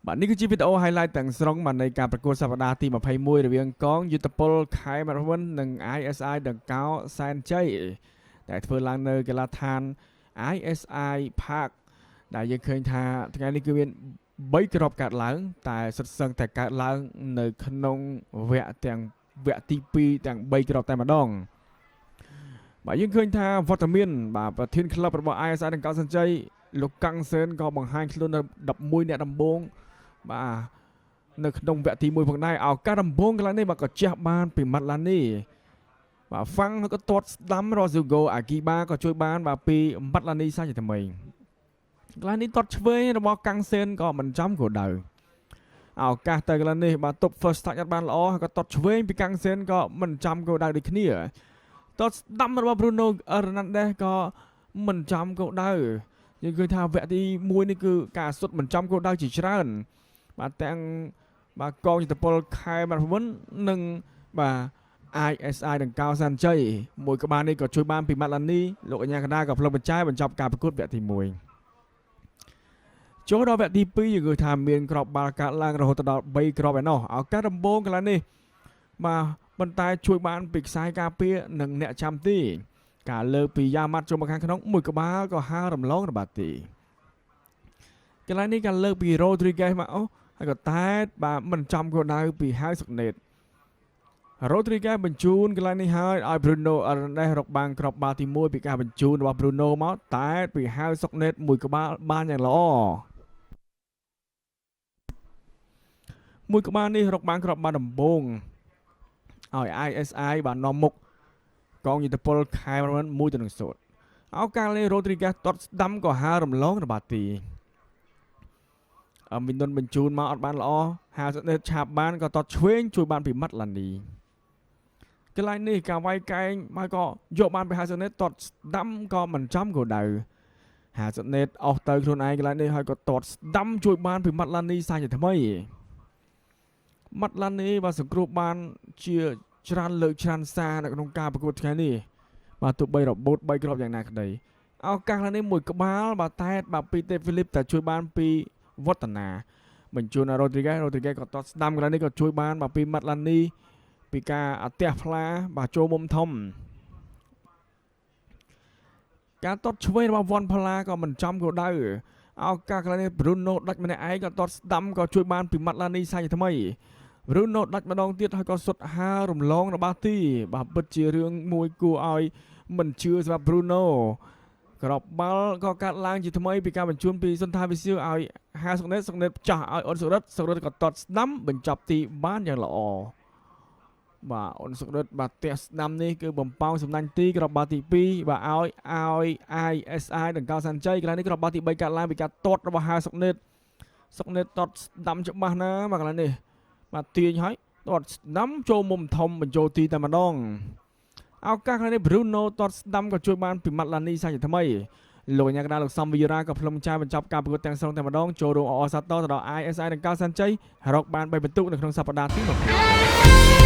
បាទនេះគឺជាវីដេអូ highlight ទាំងស្រុងមកនៃការប្រកួតសប្តាហ៍ទី21រវាងកងយុទ្ធពលខេមរវ័ននិង ISI ដង្កោសែនជ័យដែលធ្វើឡើងនៅកីឡដ្ឋាន ISI Park ដែលយើងឃើញថាថ្ងៃនេះគឺមាន3គ្រាប់កាត់ឡើងតែសុទ្ធសឹងតែកាត់ឡើងនៅក្នុងវគ្គទី2ទាំង3គ្រាប់តែម្ដងបាទយើងឃើញថាវត្តមានបាទប្រធានក្លឹបរបស់ ISI ដង្កោសែនជ័យលោកកាំងសឿនក៏បង្ហាញខ្លួននៅ11អ្នកដំបូងបាទនៅក្នុងវគ្គទី1ផងដែរឱកាសដំបូងកន្លងនេះបាទក៏ជះបានពីម៉ាត់ឡានីបាទហ្វាំងក៏ទាត់ស្ដាំរ៉ូស៊ូហ្គោអាគីបាក៏ជួយបានបាទពីម៉ាត់ឡានីសាច់ថ្មីកន្លងនេះទាត់ឆ្វេងរបស់កាំងសឿនក៏មិនចំគោលដៅឱកាសទៅកន្លងនេះបាទទប់ first touch អត់បានល្អហើយក៏ទាត់ឆ្វេងពីកាំងសឿនក៏មិនចំគោលដៅដូចគ្នាទាត់ស្ដាំរបស់ Bruno Hernandez ក៏មិនចំគោលដៅយើងឃើញថាវគ្គទី1នេះគឺការសុទ្ធមិនចំគោលដៅជាច្រើនបាទទាំងបាទកងយុទ្ធពលខេមរវ័ននិងបាទ ISI ដង្កោសែនជ័យមួយក្បាលនេះក៏ជួយបានពីម៉ាត់ឡានីលោកអញ្ញាកណ្ដាក៏ផ្លុំបញ្ចាយបញ្ចប់ការប្រកួតវគ្គទី1ចូលដល់វគ្គទី2យើងឃើញថាមានគ្រាប់បាល់កាត់ឡើងរហូតដល់3គ្រាប់ឯណោះឱកាសដំបូងកន្លងនេះបាទប៉ុន្តែជួយបានពីខ្សែការពារនិងអ្នកចាំទីការលើកពីយ៉ាម៉ាត់ចូលមកខាងក្នុងមួយក្បាលក៏ហារំលងរបាត់ទីកន្លែងនេះការលើកពី Rodriguez មកអូហើយក៏តែបាទមិនចំគោលដៅពីហៅសុកណេត Rodriguez បញ្ជូនកន្លែងនេះហើយឲ្យ Bruno Hernandez រកបានគ្រាប់បាល់ទី1ពីការបញ្ជូនរបស់ Bruno មកតែពីហៅសុកណេតមួយក្បាលបានយ៉ាងល្អមួយក្បាលនេះរកបានគ្រាប់បាល់ដំបូងឲ្យ ISI បាននាំមុខកងយុទ្ធពលខេមរវ័ន1-0ឱកាសនេះ Rodriguez ទាត់ស្ដាំក៏ហារំលងរបាត់ទីមីនុនបញ្ជូនមកអត់បានល្អហាសុកណេតឆាប់បានក៏ទាត់ឆ្វេងជួយបានពីម៉ាត់ឡានីកន្លែងនេះការវាយកែងមកក៏យកបានពីហាសុកណេតទាត់ស្ដាំក៏មិនចំគោលដៅហាសុកណេតអស់ទៅខ្លួនឯងកន្លែងនេះហើយក៏ទាត់ស្ដាំជួយបានពីម៉ាត់ឡានីសាជាថ្មីម៉ាត់ឡានីបាទសង្គ្រោះបានជាច្រើនលើកច្រើនសារនៅក្នុងការប្រកួតថ្ងៃនេះបាទទោះបីរបូត3គ្រាប់យ៉ាងណាក្តីឱកាសនេះមួយក្បាលបាទតែបាទពីទេហ្វីលីបតែជួយបានពីវឌ្ឍនាបញ្ជូន Rodriguez ក៏ទាត់ស្ដាំកន្លែងនេះក៏ជួយបានបាទពីម៉ាត់ឡានីពីការអទះផ្លាបាទចូលមុំធំការទាត់ឆ្វេងរបស់វ៉ាន់ផាឡាក៏មិនចំគោលដៅឱកាសកន្លែងនេះ Bruno ដាច់ម្នាក់ឯងក៏ទាត់ស្ដាំក៏ជួយបានពីម៉ាត់ឡានីសាច់ថ្មីBruno ដាច់ម្ដងទៀតហើយក៏សុទ្ធហារំលងរបស់ទីបាទពិតជារឿងមួយគួរឲ្យមិនជឿសម្រាប់ Bruno ក្របបាល់ក៏កាត់ឡើងជាថ្មីពីការបញ្ជូនពីសុនថាវិសៀវឲ្យហាសុកណេតចាស់ឲ្យអ៊ុនសុរិតក៏ទាត់ស្ដាំបញ្ចប់ទីបានយ៉ាងល្អបាទអ៊ុនសុរិតបាទទះស្ដាំនេះគឺបំពងសំណាញ់ទីក្របបាល់ទី2បាទឲ្យ ISI ដង្កោសែនជ័យកន្លែងនេះក្របបាល់ទី3កាត់ឡើងពីការទាត់របស់ហាសុកណេតទាត់ស្ដាំច្បាស់ណាបាទកន្លែងនេះបាទទាញឲ្យទាត់ស្ដាំចូលមុំធំបញ្ចូលទីតែម្ដងឱកាសនេះ Bruno ទាត់ស្ដាំក៏ជួយបានពីម៉ាត់ឡានីសាជាថ្មីលោកញ៉ាកដាលោកសំវីរ៉ាក៏ផ្លុំចាយបញ្ចប់ការប្រកួតទាំងស្រុងតែម្ដងចូលរួមអសាទរទៅដល់ ISI ដង្កោសែនជ័យរកបាន3ពិន្ទុនៅក្នុងសប្តាហ៍ទី20